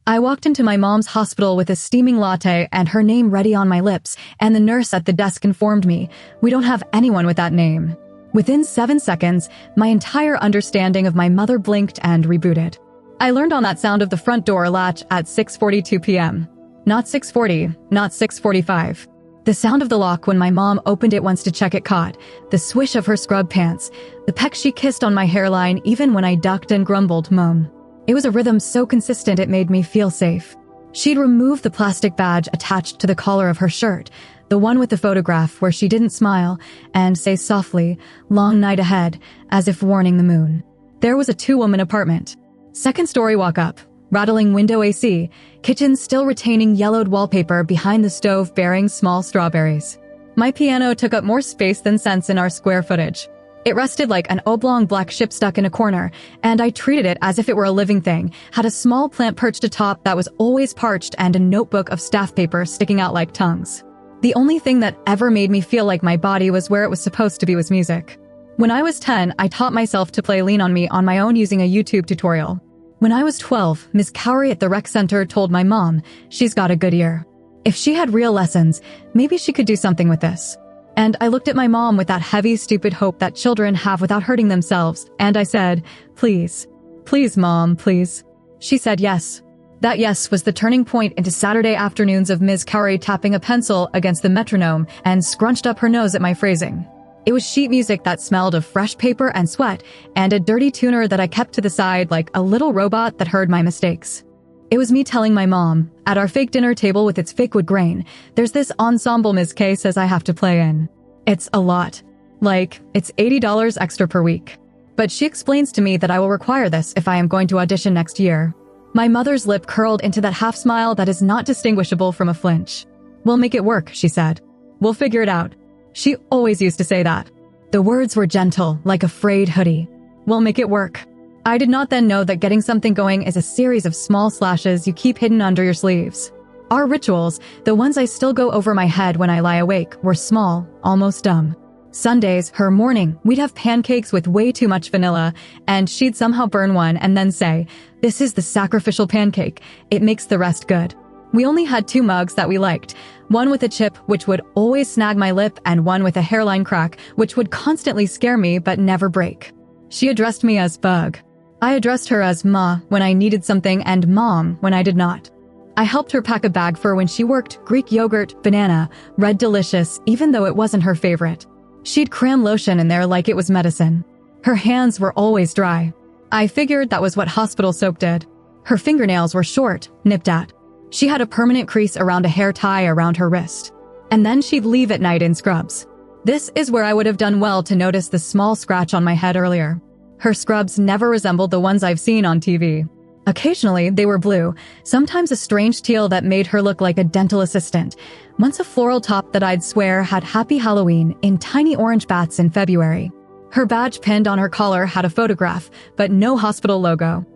I walked into my mom's hospital with a steaming latte and her name ready on my lips, and the nurse at the desk informed me, "We don't have anyone with that name." Within 7 seconds, my entire understanding of my mother blinked and rebooted. I learned on that sound of the front door latch at 6:42 p.m. Not 6:40, not 6:45. The sound of the lock when my mom opened it once to check it caught, the swish of her scrub pants, the peck she kissed on my hairline even when I ducked and grumbled, "Mom." It was a rhythm so consistent it made me feel safe. She'd removed the plastic badge attached to the collar of her shirt, the one with the photograph where she didn't smile, and say softly, "Long night ahead," as if warning the moon. There was a 2-woman apartment. Second story walk up, rattling window AC, kitchen still retaining yellowed wallpaper behind the stove bearing small strawberries. My piano took up more space than sense in our square footage. It rested like an oblong black ship stuck in a corner, and I treated it as if it were a living thing, had a small plant perched atop that was always parched and a notebook of staff paper sticking out like tongues. The only thing that ever made me feel like my body was where it was supposed to be was music. When I was 10, I taught myself to play Lean On Me on my own using a YouTube tutorial. When I was 12, Ms. Cowrie at the rec center told my mom, "She's got a good ear. If she had real lessons, maybe she could do something with this." And I looked at my mom with that heavy, stupid hope that children have without hurting themselves, and I said, "Please. Please, Mom, please." She said yes. That yes was the turning point into Saturday afternoons of Ms. Cowrie tapping a pencil against the metronome and scrunched up her nose at my phrasing. It was sheet music that smelled of fresh paper and sweat, and a dirty tuner that I kept to the side like a little robot that heard my mistakes. It was me telling my mom, at our fake dinner table with its fake wood grain, "There's this ensemble Ms. K says I have to play in. It's a lot. Like, it's $80 extra per week. But she explains to me that I will require this if I am going to audition next year." My mother's lip curled into that half smile that is not distinguishable from a flinch. "We'll make it work," she said. "We'll figure it out." She always used to say that. The words were gentle, like a frayed hoodie. "We'll make it work." I did not then know that getting something going is a series of small slashes you keep hidden under your sleeves. Our rituals, the ones I still go over my head when I lie awake, were small, almost dumb. Sundays, her morning, we'd have pancakes with way too much vanilla, and she'd somehow burn one and then say, "This is the sacrificial pancake. It makes the rest good." We only had 2 mugs that we liked, one with a chip which would always snag my lip and one with a hairline crack which would constantly scare me but never break. She addressed me as Bug. I addressed her as Ma when I needed something and Mom when I did not. I helped her pack a bag for when she worked Greek yogurt, banana, red delicious, even though it wasn't her favorite. She'd cram lotion in there like it was medicine. Her hands were always dry. I figured that was what hospital soap did. Her fingernails were short, nipped at. She had a permanent crease around a hair tie around her wrist. And then she'd leave at night in scrubs. This is where I would have done well to notice the small scratch on my head earlier. Her scrubs never resembled the ones I've seen on TV. Occasionally, they were blue, sometimes a strange teal that made her look like a dental assistant, once a floral top that I'd swear had Happy Halloween in tiny orange bats in February. Her badge pinned on her collar had a photograph, but no hospital logo.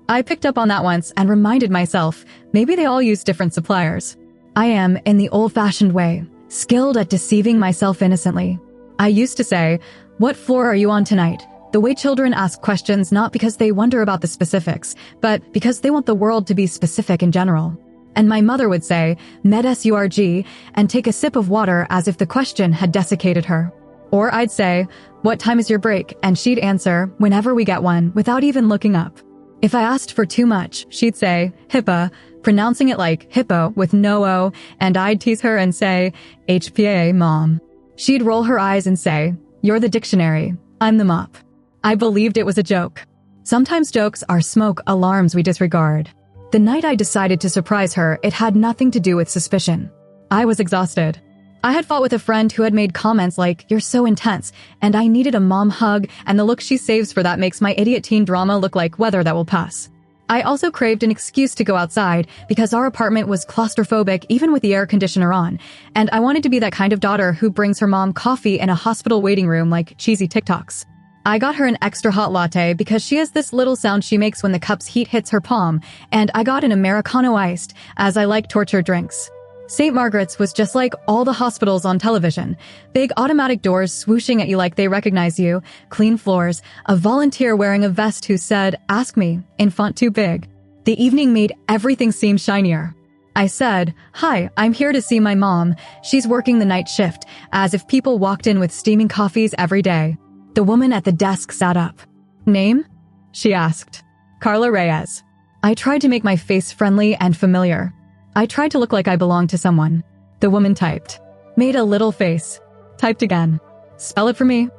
I picked up on that once and reminded myself, maybe they all use different suppliers. I am, in the old-fashioned way, skilled at deceiving myself innocently. I used to say, "What floor are you on tonight?" The way children ask questions not because they wonder about the specifics, but because they want the world to be specific in general. And my mother would say, "Med-surg," and take a sip of water as if the question had desiccated her. Or I'd say, "What time is your break?" and she'd answer, "Whenever we get one," without even looking up. If I asked for too much, she'd say, "HIPAA," pronouncing it like hippo with no O, and I'd tease her and say, "HPA, Mom." She'd roll her eyes and say, "You're the dictionary. I'm the mop." I believed it was a joke. Sometimes jokes are smoke alarms we disregard. The night I decided to surprise her, it had nothing to do with suspicion. I was exhausted. I had fought with a friend who had made comments like, "You're so intense," and I needed a mom hug, and the look she saves for that makes my idiot teen drama look like weather that will pass. I also craved an excuse to go outside because our apartment was claustrophobic even with the air conditioner on, and I wanted to be that kind of daughter who brings her mom coffee in a hospital waiting room like cheesy TikToks. I got her an extra hot latte because she has this little sound she makes when the cup's heat hits her palm, and I got an Americano iced, as I like torture drinks. St. Margaret's was just like all the hospitals on television. Big automatic doors swooshing at you like they recognize you, clean floors, a volunteer wearing a vest who said, "Ask me," in font too big. The evening made everything seem shinier. I said, "Hi, I'm here to see my mom. She's working the night shift," as if people walked in with steaming coffees every day. The woman at the desk sat up. "Name?" she asked. "Carla Reyes." I tried to make my face friendly and familiar. I tried to look like I belonged to someone. The woman typed. Made a little face. Typed again. "Spell it for me."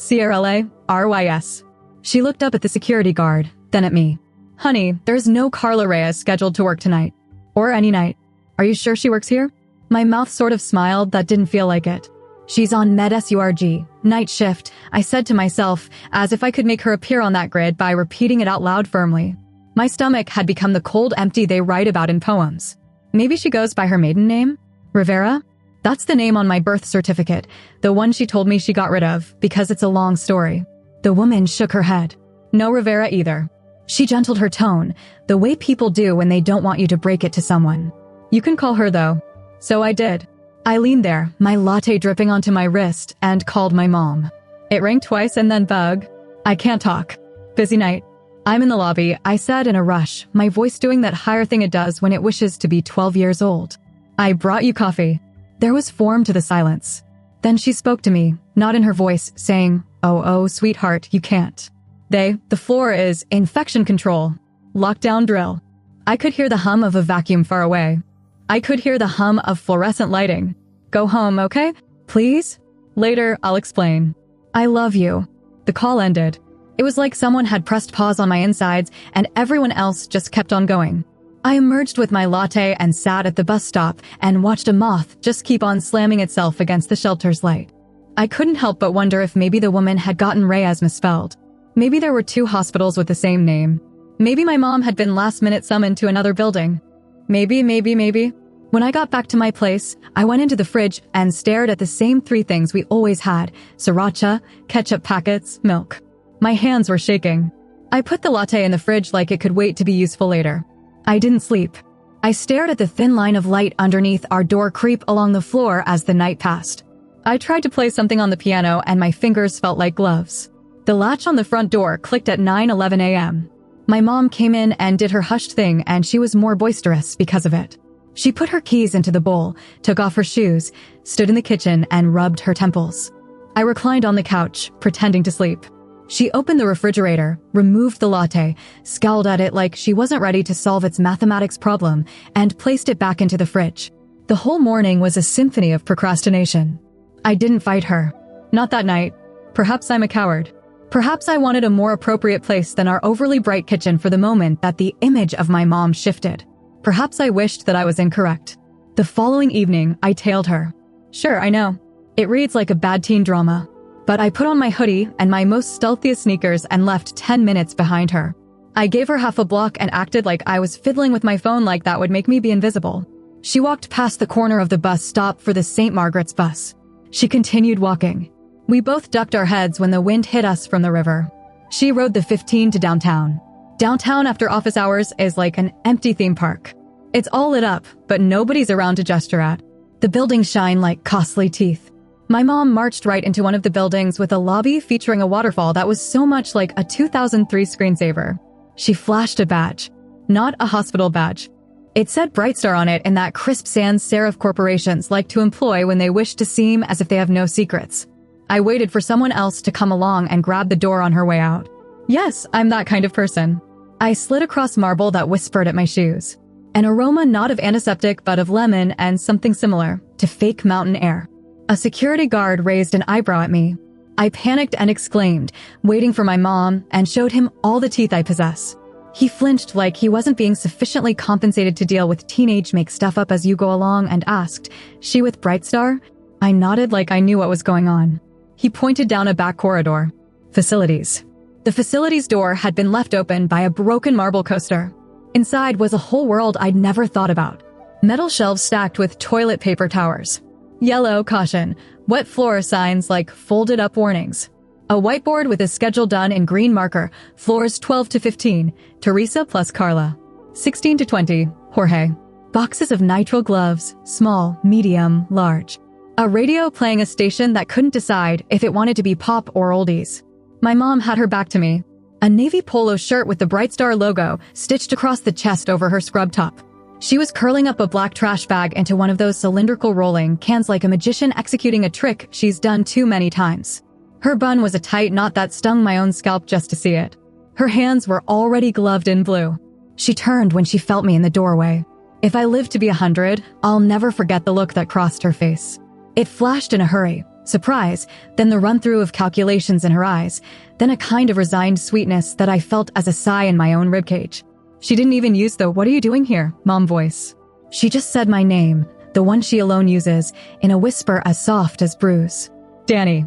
"Carla-Reyes." She looked up at the security guard, then at me. "Honey, there's no Carla Reyes scheduled to work tonight. Or any night. Are you sure she works here?" My mouth sort of smiled that didn't feel like it. "She's on med-surg, night shift," I said to myself, as if I could make her appear on that grid by repeating it out loud firmly. My stomach had become the cold empty they write about in poems. Maybe she goes by her maiden name? Rivera? That's the name on my birth certificate, the one she told me she got rid of, because it's a long story. The woman shook her head. No Rivera either. She gentled her tone, the way people do when they don't want you to break it to someone. "You can call her, though." So I did. I leaned there, my latte dripping onto my wrist, and called my mom. It rang twice and then bug. "I can't talk. Busy night." "I'm in the lobby," I said in a rush, my voice doing that higher thing it does when it wishes to be 12 years old. "I brought you coffee." There was form to the silence. Then she spoke to me, not in her voice, saying, Oh, sweetheart, you can't. The floor is infection control. Lockdown drill." I could hear the hum of a vacuum far away. I could hear the hum of fluorescent lighting. "Go home, okay? Please? Later, I'll explain. I love you." The call ended. It was like someone had pressed pause on my insides and everyone else just kept on going. I emerged with my latte and sat at the bus stop and watched a moth just keep on slamming itself against the shelter's light. I couldn't help but wonder if maybe the woman had gotten Reyes misspelled. Maybe there were 2 hospitals with the same name. Maybe my mom had been last-minute summoned to another building. Maybe. When I got back to my place, I went into the fridge and stared at the same 3 things we always had: sriracha, ketchup packets, milk. My hands were shaking. I put the latte in the fridge like it could wait to be useful later. I didn't sleep. I stared at the thin line of light underneath our door creep along the floor as the night passed. I tried to play something on the piano and my fingers felt like gloves. The latch on the front door clicked at 9:11 a.m. My mom came in and did her hushed thing, and she was more boisterous because of it. She put her keys into the bowl, took off her shoes, stood in the kitchen, and rubbed her temples. I reclined on the couch, pretending to sleep. She opened the refrigerator, removed the latte, scowled at it like she wasn't ready to solve its mathematics problem, and placed it back into the fridge. The whole morning was a symphony of procrastination. I didn't fight her. Not that night. Perhaps I'm a coward. Perhaps I wanted a more appropriate place than our overly bright kitchen for the moment that the image of my mom shifted. Perhaps I wished that I was incorrect. The following evening, I tailed her. Sure, I know. It reads like a bad teen drama. But I put on my hoodie and my most stealthiest sneakers and left 10 minutes behind her. I gave her half a block and acted like I was fiddling with my phone like that would make me be invisible. She walked past the corner of the bus stop for the St. Margaret's bus. She continued walking. We both ducked our heads when the wind hit us from the river. She rode the 15 to downtown. Downtown after office hours is like an empty theme park. It's all lit up, but nobody's around to gesture at. The buildings shine like costly teeth. My mom marched right into one of the buildings with a lobby featuring a waterfall that was so much like a 2003 screensaver. She flashed a badge. Not a hospital badge. It said Brightstar on it in that crisp sans serif corporations like to employ when they wish to seem as if they have no secrets. I waited for someone else to come along and grab the door on her way out. Yes, I'm that kind of person. I slid across marble that whispered at my shoes. An aroma not of antiseptic but of lemon and something similar to fake mountain air. A security guard raised an eyebrow at me. I panicked and exclaimed, waiting for my mom, and showed him all the teeth I possess. He flinched like he wasn't being sufficiently compensated to deal with teenage make stuff up as you go along and asked, "She with Brightstar?" I nodded like I knew what was going on. He pointed down a back corridor. Facilities. The facilities door had been left open by a broken marble coaster. Inside was a whole world I'd never thought about. Metal shelves stacked with toilet paper towers. Yellow caution, wet floor signs like folded up warnings. A whiteboard with a schedule done in green marker, floors 12 to 15, Teresa plus Carla. 16 to 20, Jorge. Boxes of nitrile gloves, small, medium, large. A radio playing a station that couldn't decide if it wanted to be pop or oldies. My mom had her back to me. a navy polo shirt with the Bright Star logo stitched across the chest over her scrub top. She was curling up a black trash bag into one of those cylindrical rolling cans like a magician executing a trick she's done too many times. Her bun was a tight knot that stung my own scalp just to see it. Her hands were already gloved in blue. She turned when she felt me in the doorway. If I live to be 100, I'll never forget the look that crossed her face. It flashed in a hurry, surprise, then the run-through of calculations in her eyes, then a kind of resigned sweetness that I felt as a sigh in my own ribcage. She didn't even use the "what are you doing here?" mom voice. She just said my name, the one she alone uses, in a whisper as soft as Bruce. "Danny."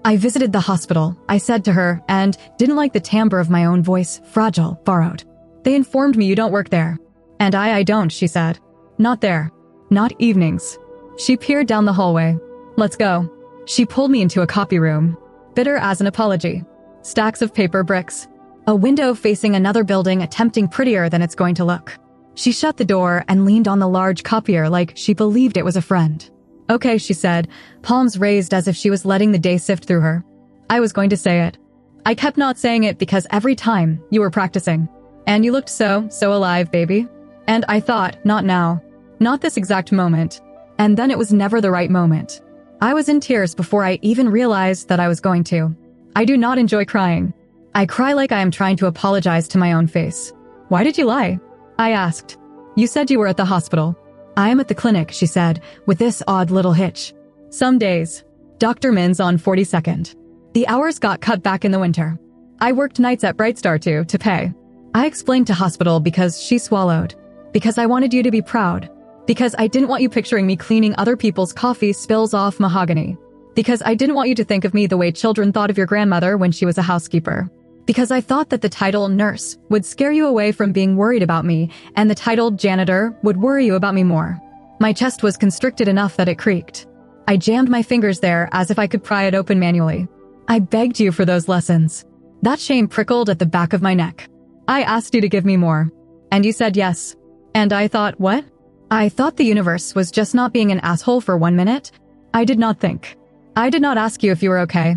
I visited the hospital, I said to her, and didn't like the timbre of my own voice, fragile, borrowed. "They informed me you don't work there." "And I don't," she said. "Not there. Not evenings." She peered down the hallway. "Let's go." She pulled me into a copy room. Bitter as an apology. Stacks of paper bricks. A window facing another building attempting prettier than it's going to look. She shut the door and leaned on the large copier like she believed it was a friend. "Okay," she said, palms raised as if she was letting the day sift through her. I was going to say it. I kept not saying it because every time you were practicing. "And you looked so alive, baby." And I thought, not now. Not this exact moment. And then it was never the right moment. I was in tears before I even realized that I was going to. I do not enjoy crying. I cry like I am trying to apologize to my own face. "Why did you lie?" I asked. "You said you were at the hospital." "I am at the clinic," she said, with this odd little hitch. "Some days. Dr. Min's on 42nd. The hours got cut back in the winter. I worked nights at Bright Star too, to pay." I explained to hospital because she swallowed. "Because I wanted you to be proud. Because I didn't want you picturing me cleaning other people's coffee spills off mahogany. Because I didn't want you to think of me the way children thought of your grandmother when she was a housekeeper. Because I thought that the title nurse would scare you away from being worried about me, and the title janitor would worry you about me more." My chest was constricted enough that it creaked. I jammed my fingers there as if I could pry it open manually. "I begged you for those lessons." That shame prickled at the back of my neck. "I asked you to give me more. And you said yes." And I thought, what? I thought the universe was just not being an asshole for 1 minute. I did not think. "I did not ask you if you were okay."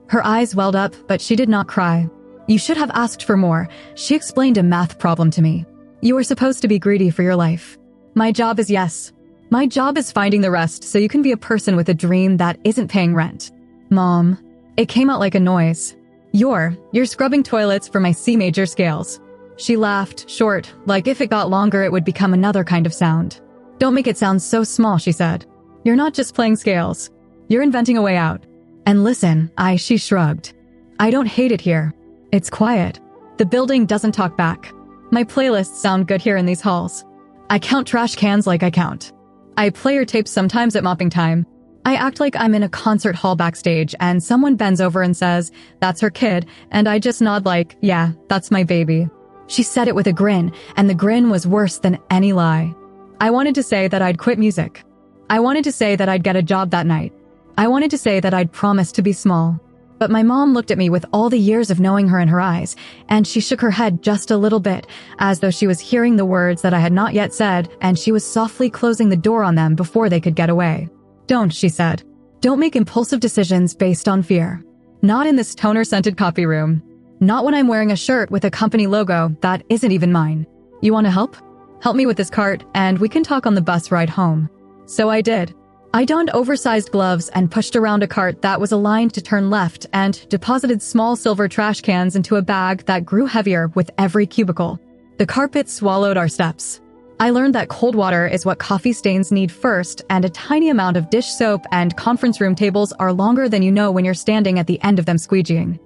Her eyes welled up, but she did not cry. "You should have asked for more." She explained a math problem to me. "You were supposed to be greedy for your life. My job is yes. My job is finding the rest so you can be a person with a dream that isn't paying rent." "Mom." It came out like a noise. You're scrubbing toilets for my C major scales." She laughed, short, like if it got longer it would become another kind of sound. "Don't make it sound so small," she said. "You're not just playing scales. You're inventing a way out." "And listen," she shrugged. "I don't hate it here. It's quiet. The building doesn't talk back. My playlists sound good here in these halls. I count trash cans like I count. I play your tapes sometimes at mopping time. I act like I'm in a concert hall backstage and someone bends over and says, 'That's her kid,' and I just nod like, 'Yeah, that's my baby.'" She said it with a grin, and the grin was worse than any lie. I wanted to say that I'd quit music. I wanted to say that I'd get a job that night. I wanted to say that I'd promised to be small. But my mom looked at me with all the years of knowing her in her eyes, and she shook her head just a little bit, as though she was hearing the words that I had not yet said, and she was softly closing the door on them before they could get away. "Don't," she said. "Don't make impulsive decisions based on fear. Not in this toner-scented copy room. Not when I'm wearing a shirt with a company logo that isn't even mine. You want to help? Help me with this cart, and we can talk on the bus ride home." So I did. I donned oversized gloves and pushed around a cart that was aligned to turn left and deposited small silver trash cans into a bag that grew heavier with every cubicle. The carpet swallowed our steps. I learned that cold water is what coffee stains need first, and a tiny amount of dish soap and conference room tables are longer than you know when you're standing at the end of them squeegeeing.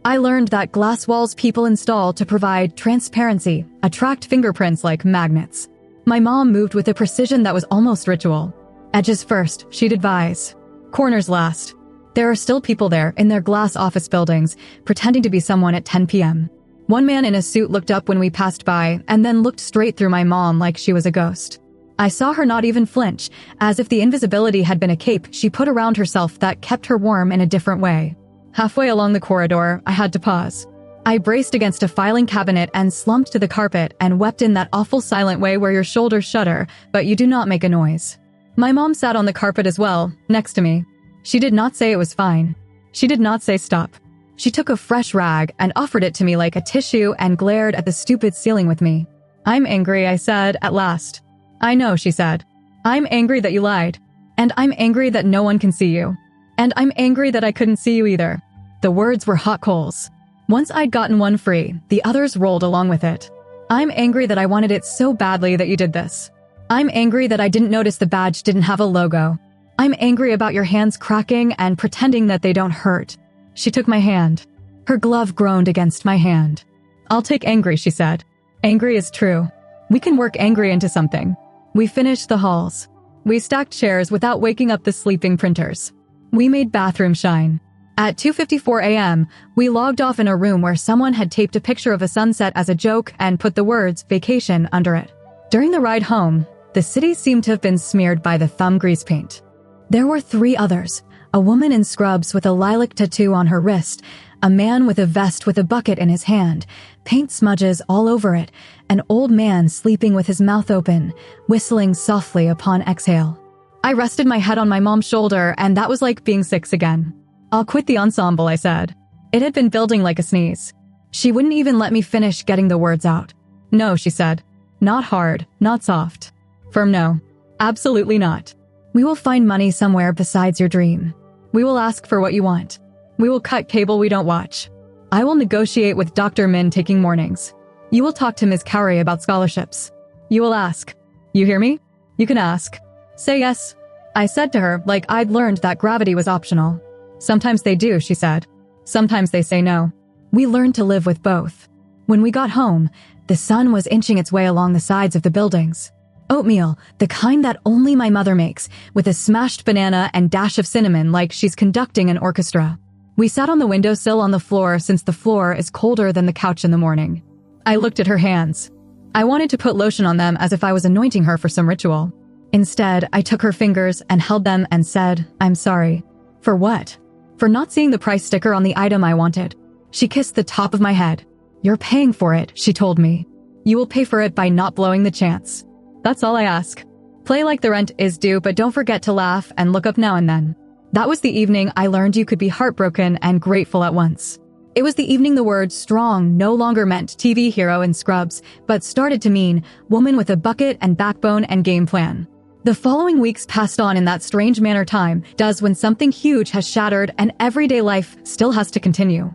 I learned that glass walls people install to provide transparency attract fingerprints like magnets. My mom moved with a precision that was almost ritual. "Edges first," she'd advise. "Corners last." There are still people there in their glass office buildings, pretending to be someone at 10 p.m. One man in a suit looked up when we passed by and then looked straight through my mom like she was a ghost. I saw her not even flinch, as if the invisibility had been a cape she put around herself that kept her warm in a different way. Halfway along the corridor, I had to pause. I braced against a filing cabinet and slumped to the carpet and wept in that awful silent way where your shoulders shudder, but you do not make a noise. My mom sat on the carpet as well, next to me. She did not say it was fine. She did not say stop. She took a fresh rag and offered it to me like a tissue and glared at the stupid ceiling with me. "I'm angry," I said at last. "I know," she said. "I'm angry that you lied. And I'm angry that no one can see you. And I'm angry that I couldn't see you either." The words were hot coals. Once I'd gotten one free, the others rolled along with it. "I'm angry that I wanted it so badly that you did this. I'm angry that I didn't notice the badge didn't have a logo. I'm angry about your hands cracking and pretending that they don't hurt." She took my hand. Her glove groaned against my hand. "I'll take angry," she said. "Angry is true. We can work angry into something." We finished the halls. We stacked chairs without waking up the sleeping printers. We made bathroom shine. At 2:54 a.m., we logged off in a room where someone had taped a picture of a sunset as a joke and put the words "vacation" under it. During the ride home, the city seemed to have been smeared by the thumb grease paint. There were 3 others: a woman in scrubs with a lilac tattoo on her wrist, a man with a vest with a bucket in his hand, paint smudges all over it, an old man sleeping with his mouth open, whistling softly upon exhale. I rested my head on my mom's shoulder, and that was like being 6 again. "I'll quit the ensemble," I said. It had been building like a sneeze. She wouldn't even let me finish getting the words out. "No," she said. "Not hard, not soft. Firm no. Absolutely not. We will find money somewhere besides your dream. We will ask for what you want. We will cut cable we don't watch. I will negotiate with Dr. Min taking mornings. You will talk to Ms. Cowrie about scholarships. You will ask. You hear me? You can ask. Say yes." I said to her like I'd learned that gravity was optional. "Sometimes they do," she said. "Sometimes they say no." We learned to live with both. When we got home, the sun was inching its way along the sides of the buildings. Oatmeal, the kind that only my mother makes, with a smashed banana and dash of cinnamon like she's conducting an orchestra. We sat on the windowsill on the floor since the floor is colder than the couch in the morning. I looked at her hands. I wanted to put lotion on them as if I was anointing her for some ritual. Instead, I took her fingers and held them and said, "I'm sorry." "For what?" "For not seeing the price sticker on the item I wanted." She kissed the top of my head. "You're paying for it," she told me. "You will pay for it by not blowing the chance. That's all I ask. Play like the rent is due, but don't forget to laugh and look up now and then." That was the evening I learned you could be heartbroken and grateful at once. It was the evening the word strong no longer meant TV hero in scrubs, but started to mean woman with a bucket and backbone and game plan. The following weeks passed on in that strange manner time does when something huge has shattered and everyday life still has to continue.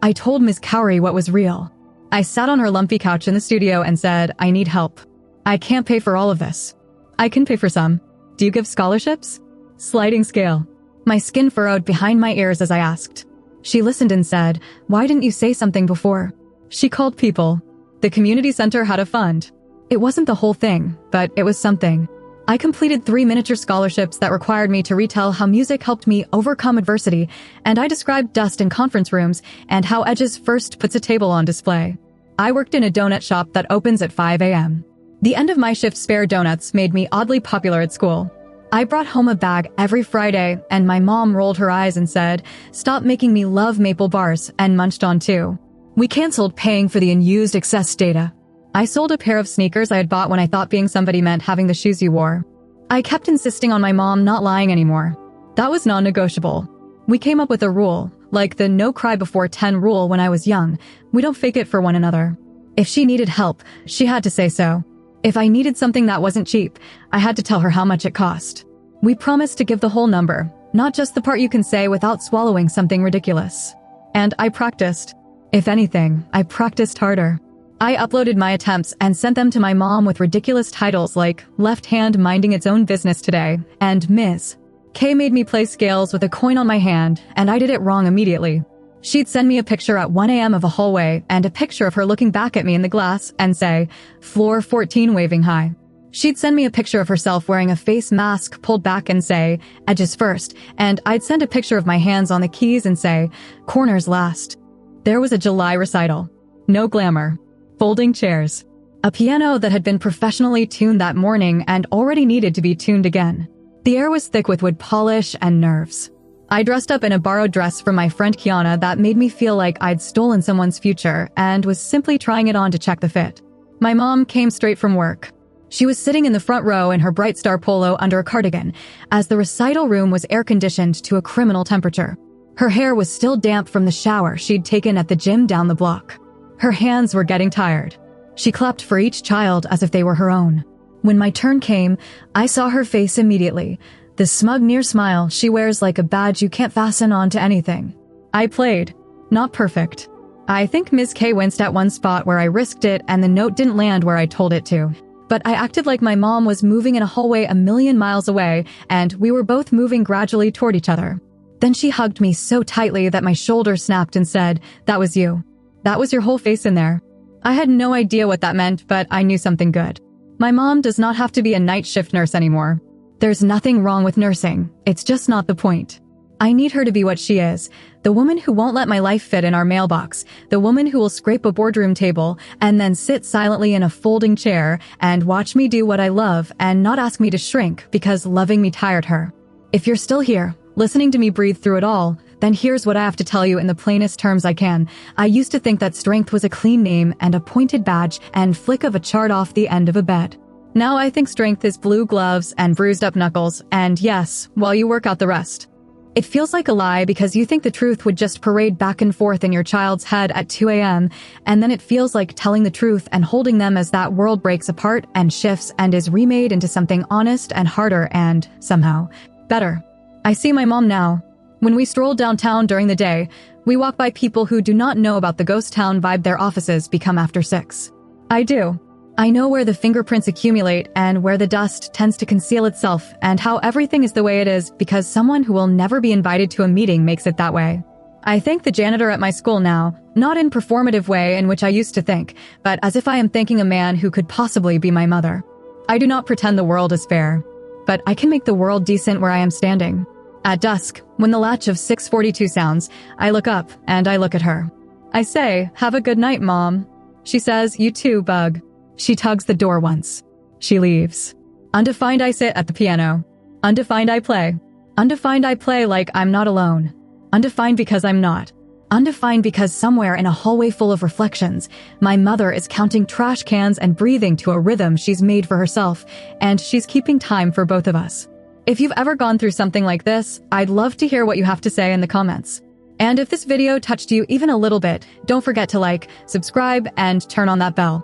I told Ms. Cowrie what was real. I sat on her lumpy couch in the studio and said, "I need help. I can't pay for all of this. I can pay for some. Do you give scholarships?" Sliding scale. My skin furrowed behind my ears as I asked. She listened and said, "Why didn't you say something before?" She called people. The community center had a fund. It wasn't the whole thing, but it was something. I completed 3 miniature scholarships that required me to retell how music helped me overcome adversity, and I described dust in conference rooms and how Edges first puts a table on display. I worked in a donut shop that opens at 5 a.m. The end of my shift spare donuts made me oddly popular at school. I brought home a bag every Friday, and my mom rolled her eyes and said, "Stop making me love maple bars," and munched on too. We canceled paying for the unused excess data. I sold a pair of sneakers I had bought when I thought being somebody meant having the shoes you wore. I kept insisting on my mom not lying anymore. That was non-negotiable. We came up with a rule, like the no cry before 10 rule when I was young. We don't fake it for one another. If she needed help, she had to say so. If I needed something that wasn't cheap, I had to tell her how much it cost. We promised to give the whole number, not just the part you can say without swallowing something ridiculous. And I practiced. If anything, I practiced harder. I uploaded my attempts and sent them to my mom with ridiculous titles like "Left Hand Minding Its Own Business Today" and "Ms. K made me play scales with a coin on my hand, and I did it wrong immediately." She'd send me a picture at 1 a.m. of a hallway and a picture of her looking back at me in the glass and say, "Floor 14 waving high." She'd send me a picture of herself wearing a face mask pulled back and say, "Edges first," and I'd send a picture of my hands on the keys and say, "Corners last." There was a July recital. No glamour. Folding chairs. A piano that had been professionally tuned that morning and already needed to be tuned again. The air was thick with wood polish and nerves. I dressed up in a borrowed dress from my friend Kiana that made me feel like I'd stolen someone's future and was simply trying it on to check the fit. My mom came straight from work. She was sitting in the front row in her Bright Star polo under a cardigan, as the recital room was air-conditioned to a criminal temperature. Her hair was still damp from the shower she'd taken at the gym down the block. Her hands were getting tired. She clapped for each child as if they were her own. When my turn came, I saw her face immediately, the smug near smile she wears like a badge you can't fasten onto anything. I played. Not perfect. I think Ms. K winced at one spot where I risked it and the note didn't land where I told it to. But I acted like my mom was moving in a hallway a million miles away, and we were both moving gradually toward each other. Then she hugged me so tightly that my shoulder snapped and said, "That was you. That was your whole face in there." I had no idea what that meant, but I knew something good. My mom does not have to be a night shift nurse anymore. There's nothing wrong with nursing. It's just not the point. I need her to be what she is, the woman who won't let my life fit in our mailbox, the woman who will scrape a boardroom table and then sit silently in a folding chair and watch me do what I love and not ask me to shrink because loving me tired her. If you're still here, listening to me breathe through it all, then here's what I have to tell you in the plainest terms I can. I used to think that strength was a clean name and a pointed badge and flick of a chart off the end of a bed. Now I think strength is blue gloves and bruised up knuckles, and yes, while you work out the rest. It feels like a lie because you think the truth would just parade back and forth in your child's head at 2 a.m., and then it feels like telling the truth and holding them as that world breaks apart and shifts and is remade into something honest and harder and, somehow, better. I see my mom now. When we stroll downtown during the day, we walk by people who do not know about the ghost town vibe their offices become after 6. I do. I know where the fingerprints accumulate and where the dust tends to conceal itself and how everything is the way it is because someone who will never be invited to a meeting makes it that way. I thank the janitor at my school now, not in performative way in which I used to think, but as if I am thanking a man who could possibly be my mother. I do not pretend the world is fair, but I can make the world decent where I am standing. At dusk, when the latch of 6:42 sounds, I look up and I look at her. I say, "Have a good night, Mom." She says, "You too, Bug." She tugs the door once. She leaves. Undefined I sit at the piano. Undefined I play. Undefined I play like I'm not alone. Undefined because I'm not. Undefined because somewhere in a hallway full of reflections, my mother is counting trash cans and breathing to a rhythm she's made for herself, and she's keeping time for both of us. If you've ever gone through something like this, I'd love to hear what you have to say in the comments. And if this video touched you even a little bit, don't forget to like, subscribe, and turn on that bell.